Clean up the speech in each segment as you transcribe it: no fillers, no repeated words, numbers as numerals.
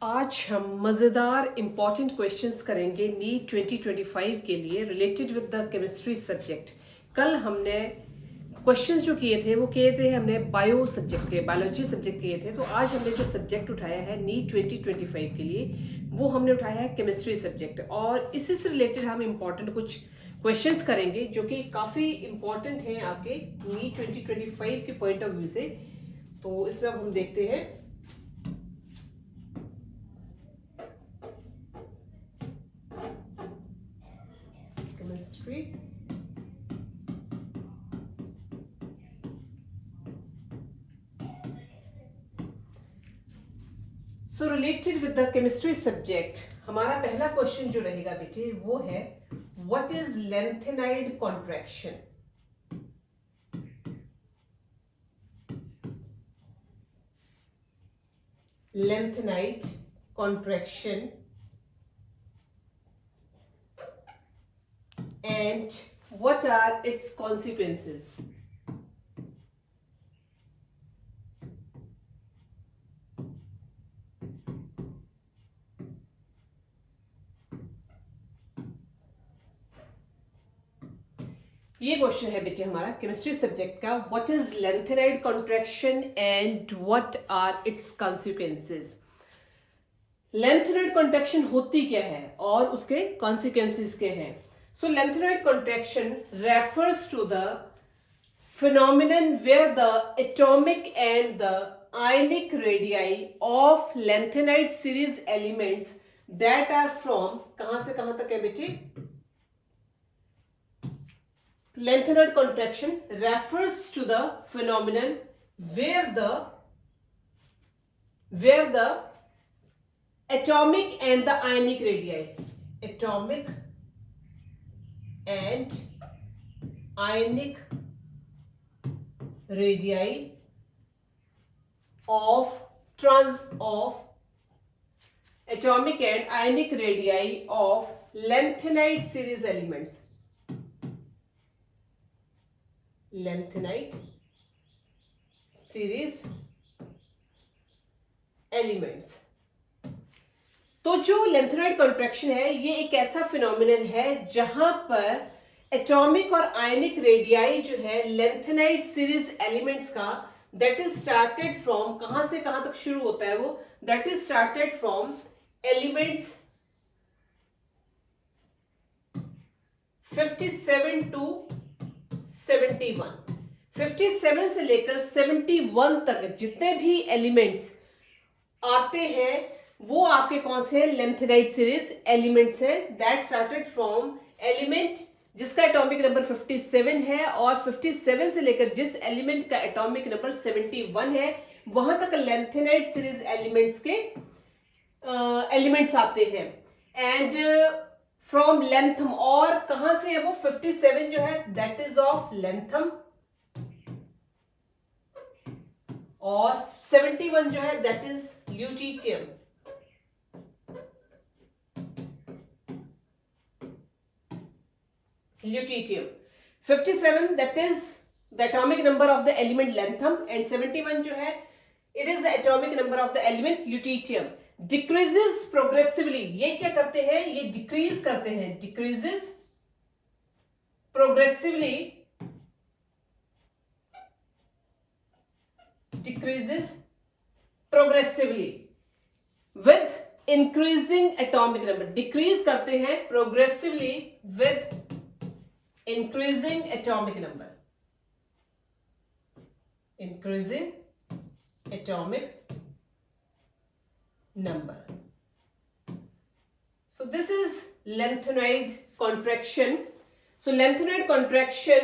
आज हम मज़ेदार इम्पॉर्टेंट क्वेश्चंस करेंगे नीट 2025 के लिए related with the chemistry subject. कल हमने क्वेश्चंस जो किए थे वो किए थे हमने बायो सब्जेक्ट के, बायोलॉजी सब्जेक्ट किए थे। तो आज हमने जो सब्जेक्ट उठाया है नीट 2025 के लिए वो हमने उठाया है केमिस्ट्री सब्जेक्ट, और इसी से रिलेटेड हम इम्पॉर्टेंट कुछ क्वेश्चंस करेंगे जो कि काफ़ी इम्पॉर्टेंट हैं आपके नीट 2025 के पॉइंट ऑफ व्यू से। तो इसमें अब हम देखते हैं chemistry. So related with the chemistry subject, हमारा पहला क्वेश्चन जो रहेगा बेटे वो है what is lanthanide contraction? Lanthanide contraction and what are its consequences? ये क्वेश्चन है बेटे हमारा केमिस्ट्री सब्जेक्ट का, what is lanthanide contraction and what are its consequences. lanthanide contraction होती क्या है और उसके कॉन्सिक्वेंसेस क्या हैं। सो lanthanide contraction refers to the phenomenon where the atomic and the ionic radii of lanthanide series elements that are from कहां से कहां तक है बेटे। Lanthanide contraction refers to the phenomenon where the atomic and the ionic radii of atomic and ionic radii of lanthanide series elements तो जो lanthanide contraction है ये एक ऐसा फिनोमिनन है जहां पर एटॉमिक और आयनिक रेडियाई जो है lanthanide सीरीज एलिमेंट्स का दैट इज स्टार्टेड फ्रॉम, कहां से कहां तक शुरू होता है वो, that is started from elements 57 to 71। 57 से लेकर 71 तक जितने भी एलिमेंट्स आते हैं वो आपके कौन से lanthanide सीरीज एलिमेंट्स हैं। दैट स्टार्टेड फ्रॉम एलिमेंट जिसका एटॉमिक नंबर 57 है, और 57 से लेकर जिस एलिमेंट का एटॉमिक नंबर 71 है वहां तक lanthanide सीरीज एलिमेंट्स के एलिमेंट्स आते हैं। एंड फ्रॉम lanthanum, और कहां से है वो 57 जो है दैट इज ऑफ lanthanum, और 71 जो है that is lutetium। Lutetium 57 that is the atomic number of the element lanthanum, and 71 जो है it is the atomic number of the element lutetium। decreases progressively, ये क्या करते हैं, ये decrease करते हैं, decreases progressively with increasing atomic number, decrease करते हैं progressively with increasing atomic number, so this is lanthanide contraction. So lanthanide contraction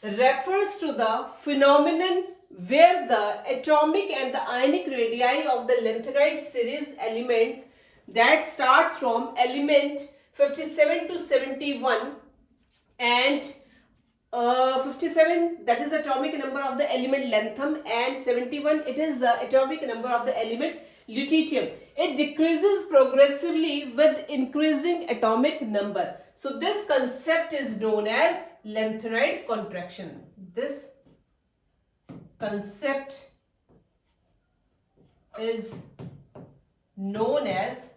refers to the phenomenon where the atomic and the ionic radii of the lanthanide series elements that starts from element 57 to 71, and 57 that is the atomic number of the element lanthanum, and 71 it is the atomic number of the element lutetium. It decreases progressively with increasing atomic number. So this concept is known as lanthanide contraction. This concept is known as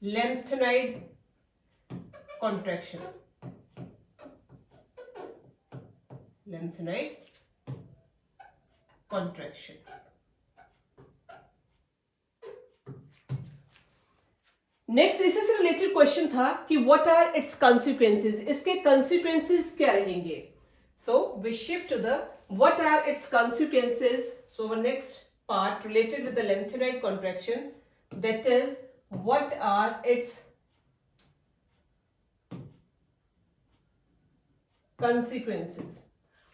lanthanide contraction. Lanthanide contraction. Next इससे से related question था कि what are its consequences, इसके consequences क्या रहेंगे. So we shift to the what are its consequences. So our next part related with the lanthanide contraction, that is what are its consequences.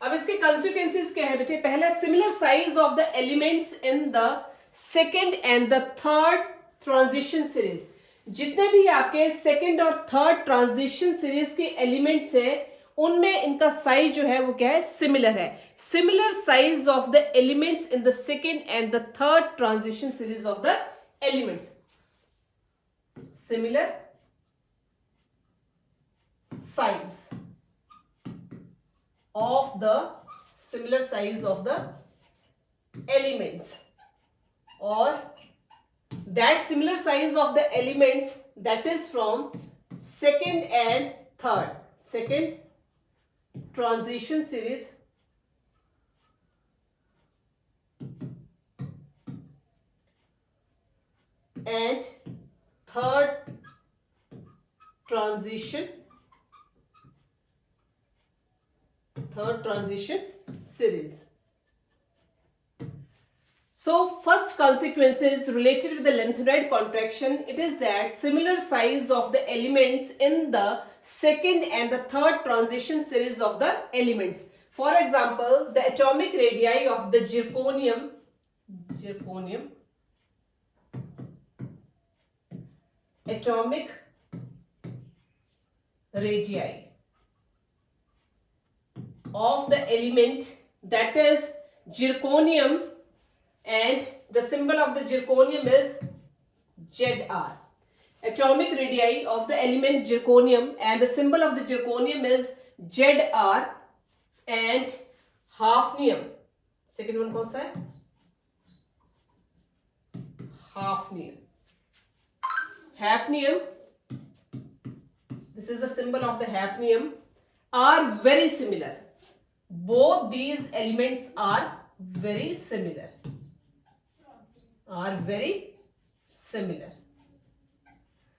अब इसके consequences क्या है बेटे. पहला, similar size of the elements in the second and the third transition series. जितने भी आपके second और थर्ड ट्रांजिशन सीरीज के एलिमेंट्स हैं उनमें इनका साइज जो है वो क्या है, सिमिलर है. Similar size of the elements in the second and the third transition series of the elements. Similar size of the similar size of the elements, or that similar size of the elements that is from second and second transition series and third transition series. So first consequences related with the lanthanide contraction, it is that similar size of the elements in the second and the third transition series of the elements. For example, the atomic radii of the zirconium atomic radii of the element that is zirconium, and the symbol of the zirconium is Zr. Atomic radii of the element zirconium and the symbol of the zirconium is Zr. And hafnium, second one कौन सा है, hafnium, this is the symbol of the hafnium, are very similar. Both these elements are very similar.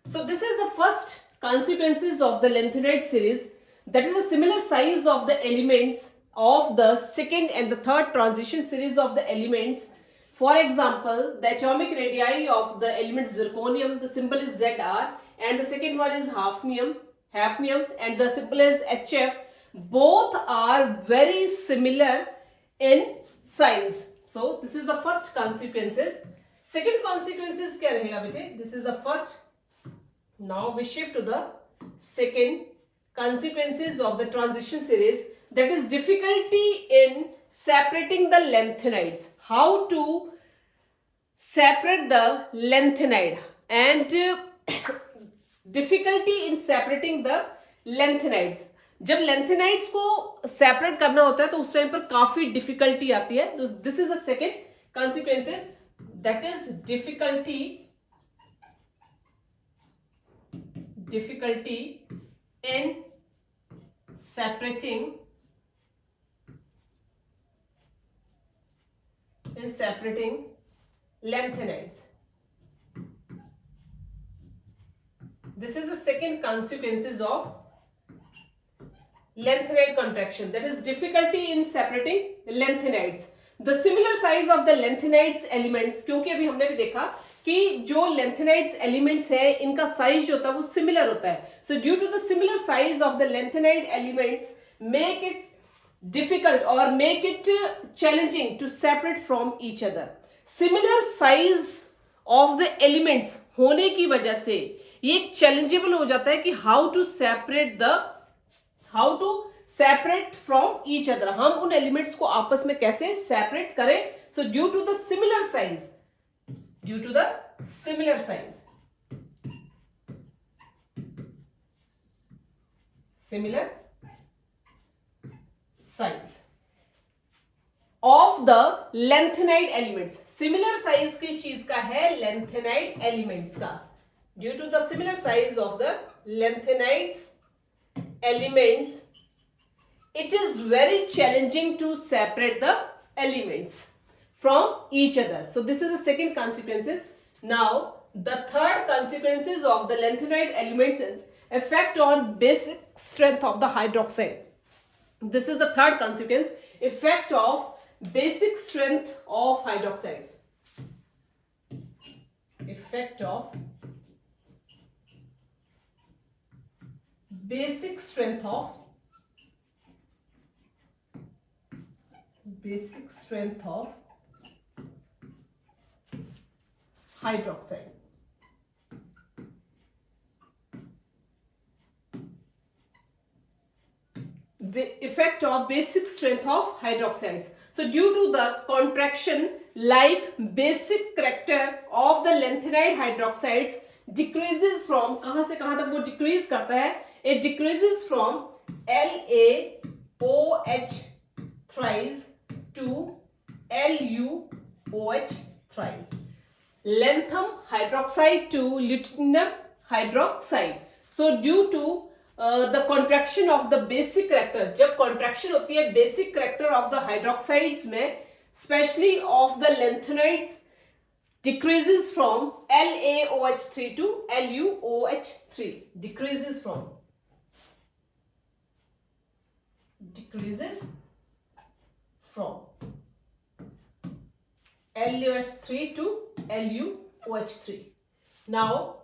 So this is the first consequences of the lanthanide series, that is a similar size of the elements of the second and the third transition series of the elements. For example, the atomic radii of the element zirconium, the symbol is Zr, and the second one is hafnium, and the symbol is Hf. Both are very similar in size. So this is the first consequences. Second consequences क्या रहेगा बेटे, this is the first. Now we shift to the second consequences of the transition series, that is difficulty in separating the lanthanides. How to separate the lanthanide, and difficulty in separating the lanthanides. जब lanthanides को separate करना होता है तो उस time पर काफी difficulty आती है. तो this is the second consequences, that is difficulty in separating lanthanides. This is the second consequences of lanthanide contraction, that is difficulty in separating lanthanides. The similar size of the lanthanides elements, क्योंकि अभी हमने भी देखा कि जो lanthanides elements है इनका size जो होता है वो सिमिलर होता है. So due to the similar size of the lanthanide elements make it difficult or make it challenging to separate from each other. Similar size of the elements होने की वजह से ये challengeable हो जाता है कि how to separate from each other. हम उन elements को आपस में कैसे separate करें. So due to the similar size, of the lanthanide elements, similar size किस चीज का है, लेंथेनाइड एलिमेंट्स का. Due to the similar size of the lanthanides elements, it is very challenging to separate the elements from each other. So this is the second consequences. Now the third consequences of the lanthanide elements is effect on basic strength of the hydroxide. This is the third consequence, effect of basic strength of hydroxides. Effect of basic strength of hydroxide. Effect of basic strength of hydroxides. So due to the contraction, like basic character of the lanthanide hydroxides decreases from, कहां से कहां तक वो decrease करता है, it decreases from LaOH thrice to LuOH thrice. Lanthanum hydroxide to lutetium hydroxide. So due to the contraction of the basic character, जब contraction होती है basic character of the hydroxides में, especially of the lanthanides, decreases from LaOH3 to LuOH3. Decreases from LuOH3 to LuOH3. Now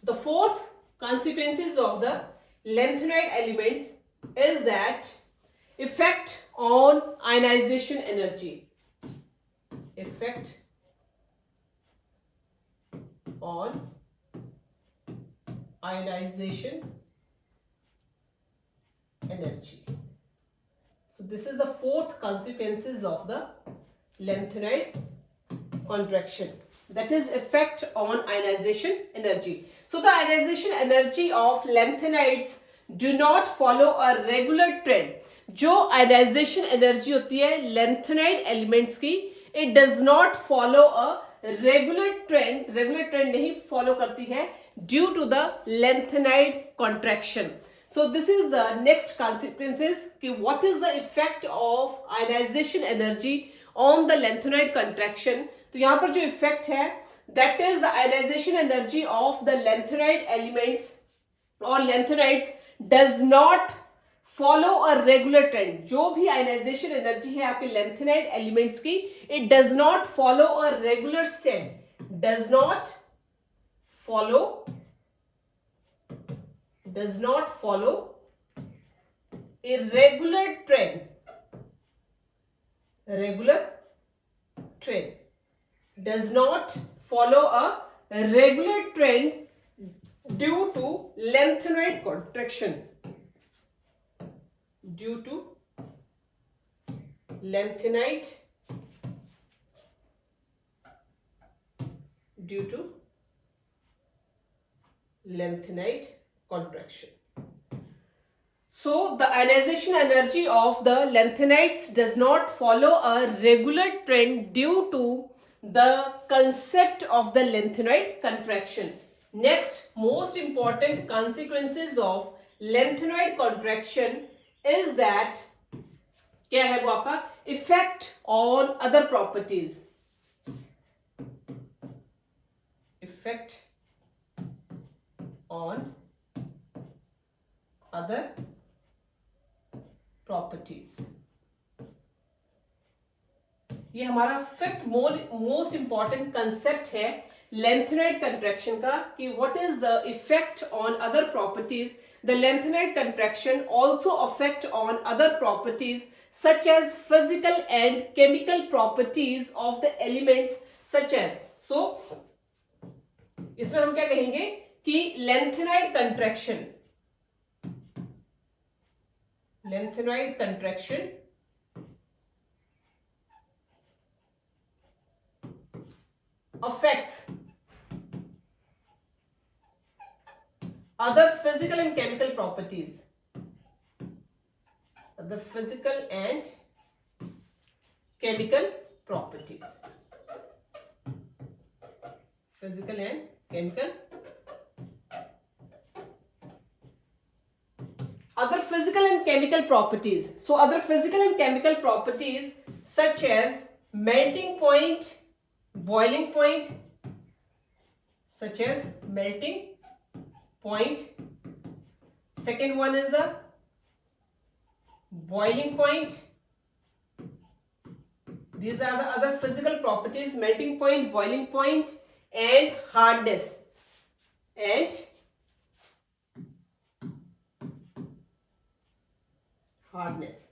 the fourth consequences of the lanthanide elements is that effect on ionization energy. Effect on ionization energy. So this is the fourth consequences of the lanthanide contraction, that is effect on ionization energy. So the ionization energy of lanthanides do not follow a regular trend. जो ionization energy होती है lanthanide elements की, it does not follow a regular trend नहीं follow करती है due to the lanthanide contraction. So this is the next consequences कि what is the effect of ionization energy on the lanthanide contraction. तो यहाँ पर जो effect है, that is the ionization energy of the lanthanide elements or lanthanides does not follow a regular trend. जो भी ionization energy है आपके lanthanide elements की, it does not follow a regular trend. Does not follow a regular trend. Does not follow a regular trend due to lanthanide contraction. Due to lanthanide contraction. So the ionization energy of the lanthanides does not follow a regular trend due to the concept of the lanthanide contraction. Next, most important consequences of lanthanide contraction is that क्या है वो आपका effect on other properties. Effect on other properties. ये हमारा fifth most important concept है lanthanide contraction का कि what is the effect on other properties. The lanthanide contraction also affect on other properties such as physical and chemical properties of the elements such as. So इसमें हम क्या कहेंगे कि lanthanide contraction affects other physical and chemical properties. chemical properties. Physical and chemical. Other physical and chemical properties. So other physical and chemical properties such as melting point, boiling point, such as melting point. Second one is the boiling point. These are the other physical properties: melting point, boiling point, and hardness. And hardness.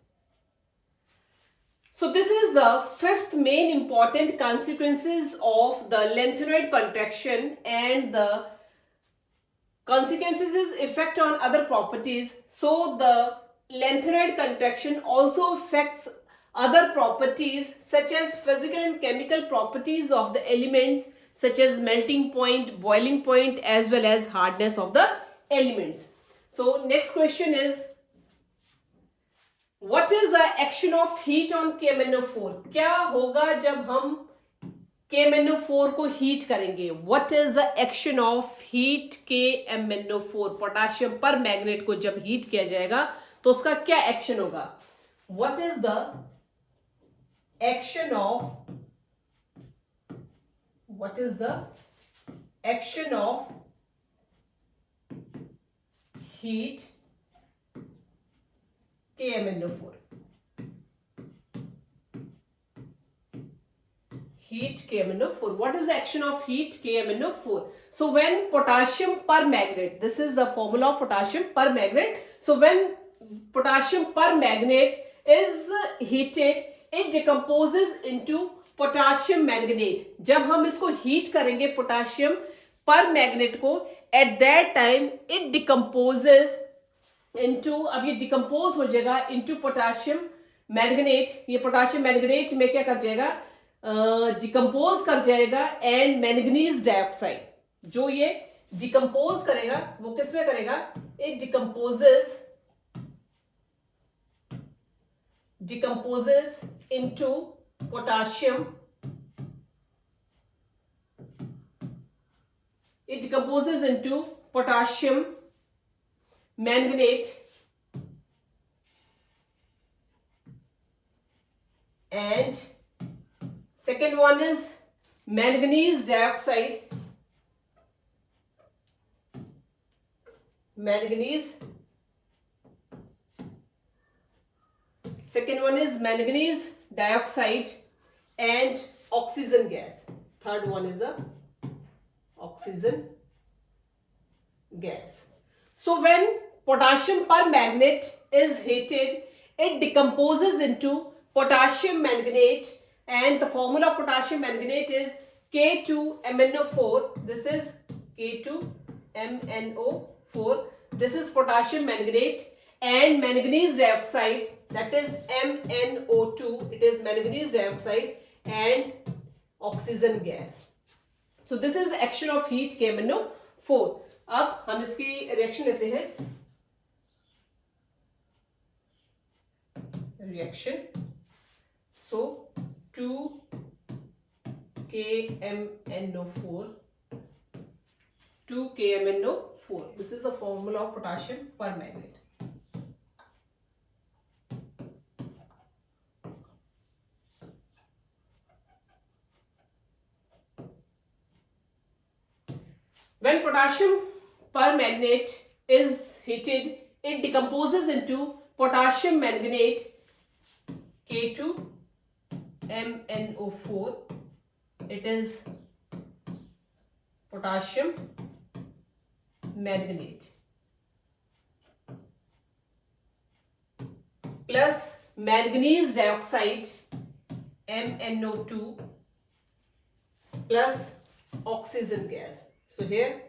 So this is the fifth main important consequences of the lanthanoid contraction, and the consequences is effect on other properties. So the lanthanoid contraction also affects other properties such as physical and chemical properties of the elements, such as melting point, boiling point, as well as hardness of the elements. So next question is, what is the action of heat on KMnO4? क्या होगा जब हम KMnO4 को heat करेंगे? What is the action of heat KMnO4? Potassium पर magnet को जब heat किया जाएगा तो उसका क्या एक्शन होगा? What is the action of heat KMnO4? Heat KMnO4. What is the action of heat KMnO4? So when potassium permanganate, this is the formula of potassium permanganate. So when potassium permanganate is heated, it decomposes into potassium manganate. जब हम इसको heat करेंगे potassium परमैग्नेट को, at that time it decomposes into, अब ये decompose हो जाएगा into potassium manganate. ये पोटाशियम मैंगनेट में क्या कर जाएगा? डिकम्पोज कर जाएगा एंड मैंगनीज डाइऑक्साइड. जो ये डिकम्पोज करेगा वो किस में करेगा? It decomposes into potassium. It decomposes into potassium manganate and second one is manganese dioxide. Second one is manganese dioxide and oxygen gas. Third one is the oxygen gas. So when potassium permanganate is heated, it decomposes into potassium manganate, and the formula of potassium manganate is K2MnO4. This is K2MnO4. This is potassium manganate, and manganese dioxide, that is MnO2. It is manganese dioxide and oxygen gas. So this is the action of heat KMnO4. अब हम इसकी reaction लेते हैं. Reaction. So 2KMnO4. This is the formula of potassium permanganate. When potassium permanganate is heated, it decomposes into potassium manganate, K2MnO4. It is potassium manganate plus manganese dioxide, MnO2, plus oxygen gas. So here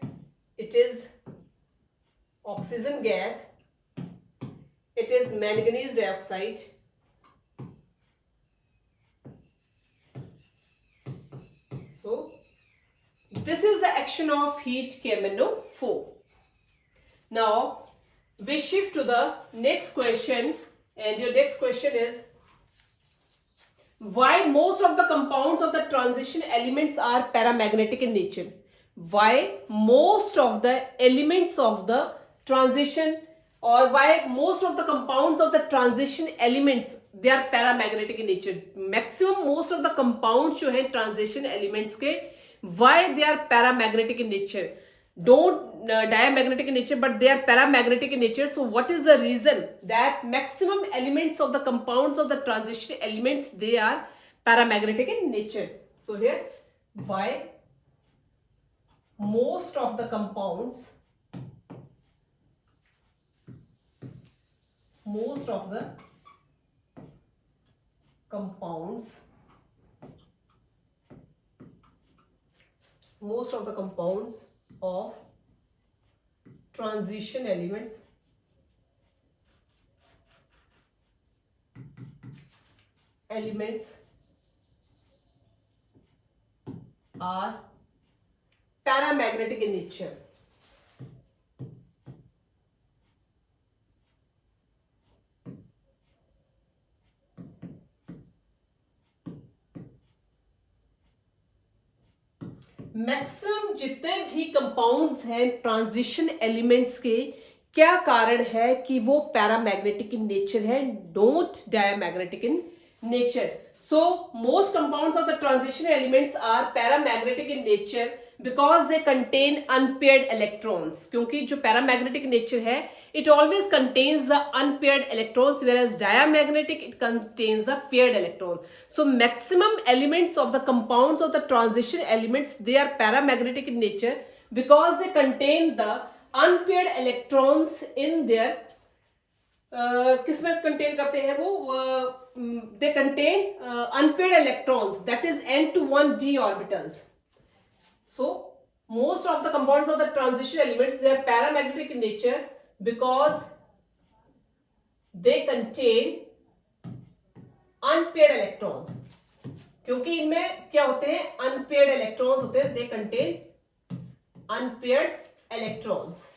it is oxygen gas, it is manganese dioxide, so this is the action of heat KMnO4. Now we shift to the next question, and your next question is, Why most of the compounds of the transition elements are paramagnetic in nature? Why most of the elements of the transition, or why most of the compounds of the transition elements, they are paramagnetic in nature? Maximum most of the compounds जो हैं transition elements के, why they are paramagnetic in nature? Don't diamagnetic in nature, but they are paramagnetic in nature. So what is the reason that maximum elements of the compounds of the transition elements, they are paramagnetic in nature? So here, why most of the compounds, most of the compounds of transition elements are paramagnetic in nature. Maximum जितने भी compounds हैं transition elements के, क्या कारण है कि वो paramagnetic in nature है, don't diamagnetic in nature? So most compounds of the transition elements are paramagnetic in nature because they contain unpaired electrons. क्योंकि जो पैरामैग्नेटिक नेचर है, it always contains the unpaired electrons, whereas diamagnetic, it contains the paired electrons. So maximum elements of the compounds of the transition elements, they are paramagnetic in nature because they contain the unpaired electrons in their किसमें contain करते हैं वो, they contain unpaired electrons, that is n2,1d orbitals. So most of the compounds of the transition elements, they are paramagnetic in nature because they contain unpaired electrons. क्योंकि इनमें क्या होते हैं, unpaired electrons होते हैं, they contain unpaired electrons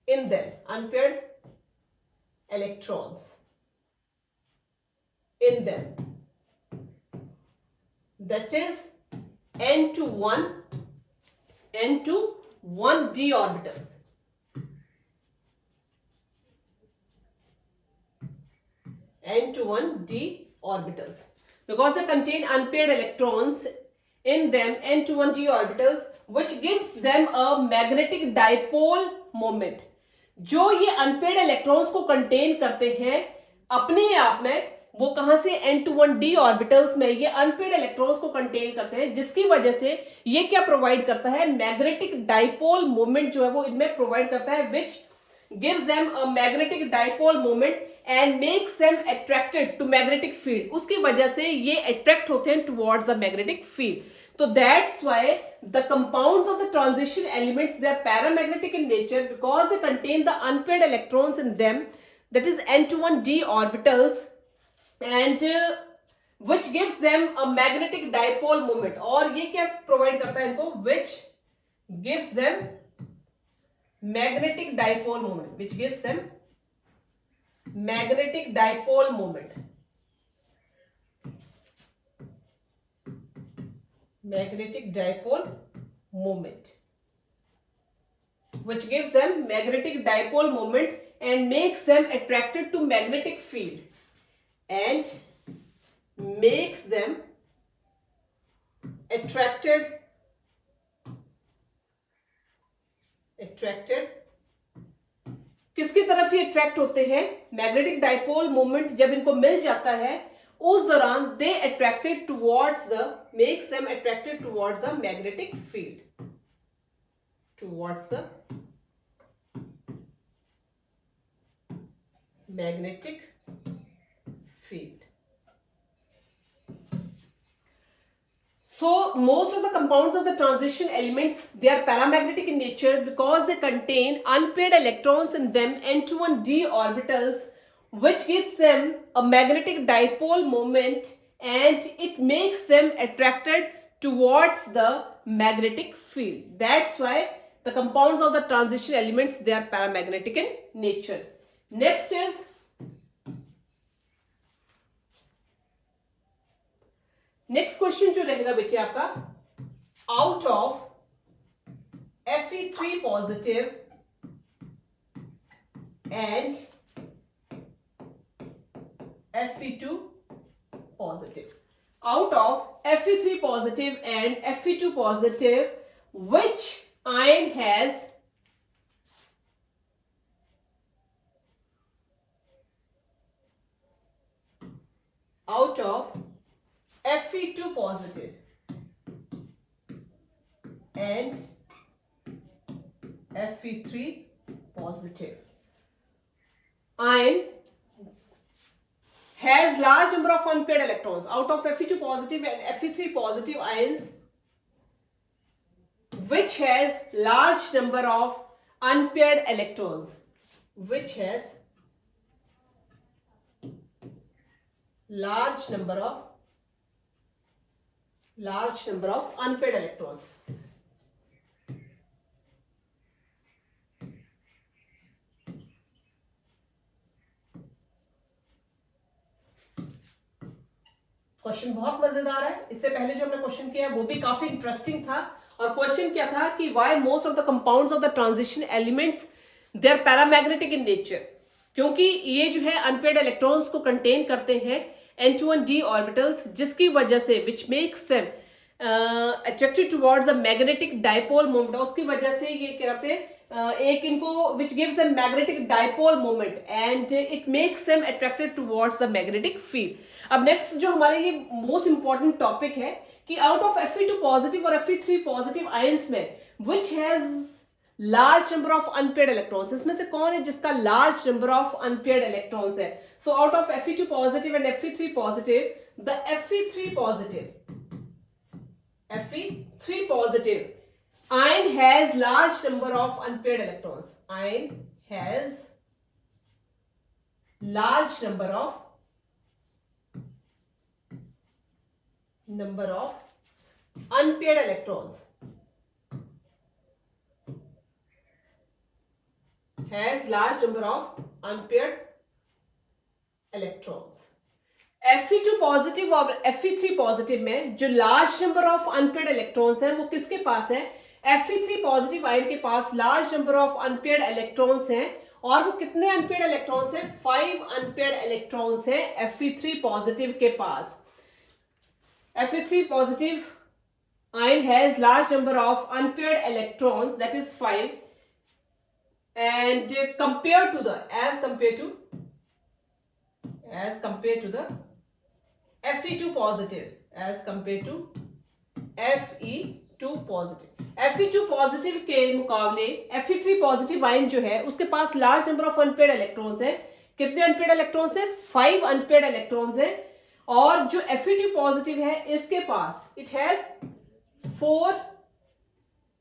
in them, unpaired electrons in them, that is n2,1d orbitals. n2,1d orbitals, because they contain unpaired electrons in them, n2,1d orbitals, which gives them a magnetic dipole moment. जो ये unpaired electrons को contain करते हैं अपने आप में, वो कहां से, n2,1d ऑर्बिटल्स में ये अनपेयर्ड इलेक्ट्रॉन्स को कंटेन करते हैं, जिसकी वजह से ये क्या प्रोवाइड करता है, मैग्नेटिक डाइपोल मोमेंट जो है वो इनमें प्रोवाइड करता है, विच gives them a magnetic dipole moment and makes them attracted to magnetic field. उसकी वजह से ये attract होते हैं towards the magnetic field. So that's why the compounds of the transition elements, they are paramagnetic in nature because they contain the unpaired electrons in them, that is n2,1d orbitals, and which gives them a magnetic dipole moment. और ये क्या provide करता है इनको, which gives them magnetic dipole moment, which gives them magnetic dipole moment, magnetic dipole moment, which gives them magnetic dipole moment and makes them attracted to magnetic field and makes them attracted किसकी तरफ ही attract होते हैं, magnetic dipole moment जब इनको मिल जाता है उस दौरान they attracted towards the, makes them attracted towards the magnetic field, towards the magnetic field. So most of the compounds of the transition elements, they are paramagnetic in nature because they contain unpaired electrons in them, n2,1d orbitals, which gives them a magnetic dipole moment and it makes them attracted towards the magnetic field. That's why the compounds of the transition elements, they are paramagnetic in nature. Next is next question जो रहेगा बेटे आपका, out of Fe3 positive and Fe2 positive. Out of Fe3 positive and Fe2 positive, which ion has out of Fe2 positive and Fe3 positive ion has large number of unpaired electrons. Out of Fe2 positive and Fe3 positive ions, which has large number of unpaired electrons, which has large number of unpaired electrons. Question बहुत मजेदार है। इससे पहले जो हमने question किया वो भी काफी इंटरेस्टिंग था। और क्वेश्चन क्या था कि why most of the compounds of the transition elements they are paramagnetic in nature, क्योंकि ये जो है अनपेयर्ड इलेक्ट्रॉन्स को कंटेन करते हैं n2n-d ऑर्बिटल्स, जिसकी वजह से which makes them attracted towards a magnetic dipole moment. उसकी वजह से ये क्या कहते हैं, एक इनको which gives a magnetic dipole moment and it makes them attracted towards the magnetic field. अब नेक्स्ट जो हमारे ये मोस्ट इंपॉर्टेंट टॉपिक है कि आउट ऑफ Fe2 पॉजिटिव और Fe3 पॉजिटिव आयंस में which has large number of unpaired electrons, इसमें से कौन है जिसका large number of unpaired electrons है। So out of Fe2 positive and Fe3 positive, the Fe3 positive ion has large number of unpaired electrons. Ion has large number of unpaired electrons. Has large number of unpaired electrons. Fe2 positive और Fe3 positive में जो large number of unpaired electrons हैं वो किसके पास है? Fe3 positive ion के पास large number of unpaired electrons हैं। और वो कितने अनपेयर्ड इलेक्ट्रॉन्स हैं? 5 अनपेयर्ड इलेक्ट्रॉन्स हैं Fe3 पॉजिटिव के पास। Fe3 positive ion has large number of unpaired electrons, that is 5, and compared to the as compared to the Fe2 positive, as compared to Fe2 positive, Fe2 positive के मुकाबले Fe3 positive ion जो है उसके पास large number of unpaired electrons है। कितने unpaired electrons है? 5 unpaired electrons है। और जो Fe2 पॉजिटिव है इसके पास इट हैज 4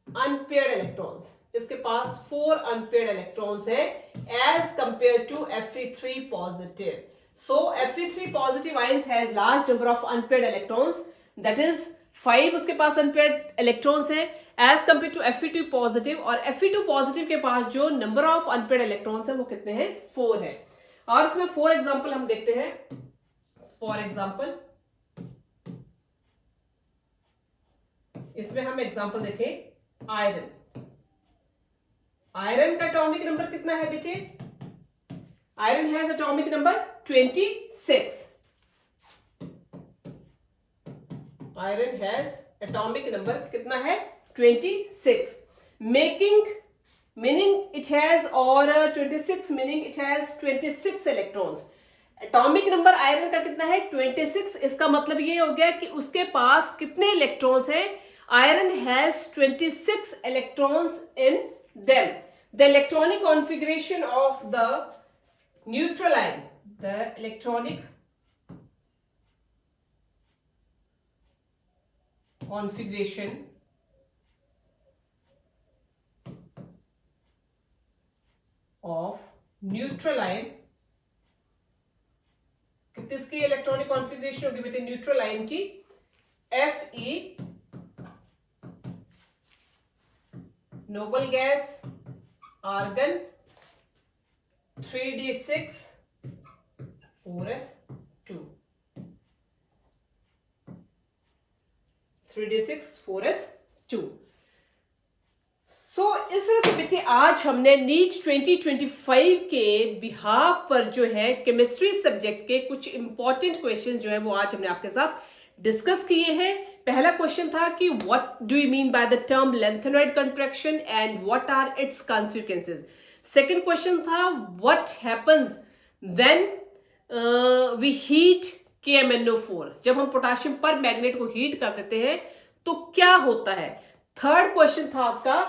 अनपेयर्ड इलेक्ट्रॉन्स, इसके पास 4 अनपेयर्ड इलेक्ट्रॉन्स है as compare to Fe3 positive. So Fe3 positive ions has large number of unpaired electrons, that is 5 उसके पास अनपेयर्ड इलेक्ट्रॉन्स है as compare to Fe2 positive. और Fe2 पॉजिटिव के पास जो number of unpaired electrons है वो कितने हैं? 4 है। और इसमें 4 एग्जांपल हम देखते हैं। फॉर एग्जांपल इसमें हम एग्जांपल देखें, आयरन। आयरन का एटॉमिक नंबर कितना है बेटे? Iron has atomic number 26। Iron has atomic number कितना है? 26, meaning it has, or 26 meaning it has 26 electrons. Atomic number iron का कितना है? 26। इसका मतलब ये हो गया कि उसके पास कितने इलेक्ट्रॉन्स हैं? Iron has 26 electrons in them. The electronic configuration of the neutral ion, the electronic configuration of neutral ion, किसकी इलेक्ट्रॉनिक कॉन्फ़िगरेशन होगी बेटे? न्यूट्रल आयन की। Fe noble gas, argon, 3d6, 4s2। 3d6 4s2। इस तरह से बेटे आज हमने नीट 2025 के बिहाफ पर जो है केमिस्ट्री सब्जेक्ट के कुछ इंपॉर्टेंट क्वेश्चन जो है वो आज हमने आपके साथ डिस्कस किए हैं। पहला क्वेश्चन था कि what do you mean by the term lanthanoid contraction and what are its consequences. Second question था what happens when we heat KMnO4, जब हम पोटाशियम पर मैग्नेट को हीट कर देते हैं तो क्या होता है। थर्ड क्वेश्चन था आपका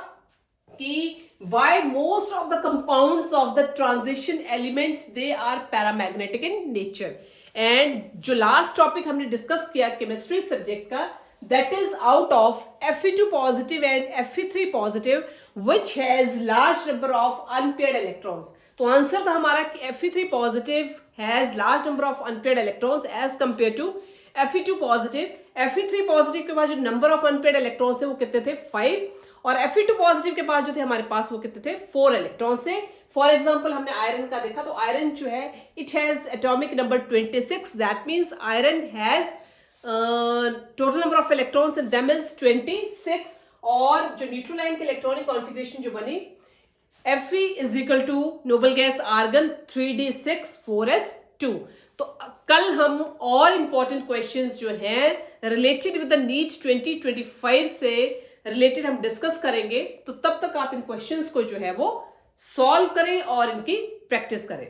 कि why most of the compounds of the transition elements they are paramagnetic in nature। And जो लास्ट टॉपिक हमने डिस्कस किया केमिस्ट्री सब्जेक्ट का, that is out of Fe2 positive and Fe3 positive which has large number of unpaired electrons। तो answer था हमारा कि Fe3 positive has large number of unpaired electrons as compared to Fe2 positive। Fe3 positive के पास जो number of unpaired electrons थे वो कितने थे 5, और Fe2 पॉजिटिव के पास जो थे हमारे पास वो कितने थे 4 इलेक्ट्रॉन्स थे। फॉर एग्जांपल हमने आयरन का देखा तो आयरन जो है it has atomic number 26, that means iron has total number of electrons in them is 26। और जो न्यूट्रलाइन के इलेक्ट्रॉनिक कॉन्फ़िगरेशन जो बनी Fe is equal to noble gas argon 3d6 4s2। तो कल हम और इंपॉर्टेंट क्वेश्चंस जो हैं रिलेटेड विद द नीट 2025 से रिलेटेड हम डिस्कस करेंगे। तो तब तक आप इन क्वेश्चंस को जो है वो सॉल्व करें और इनकी प्रैक्टिस करें।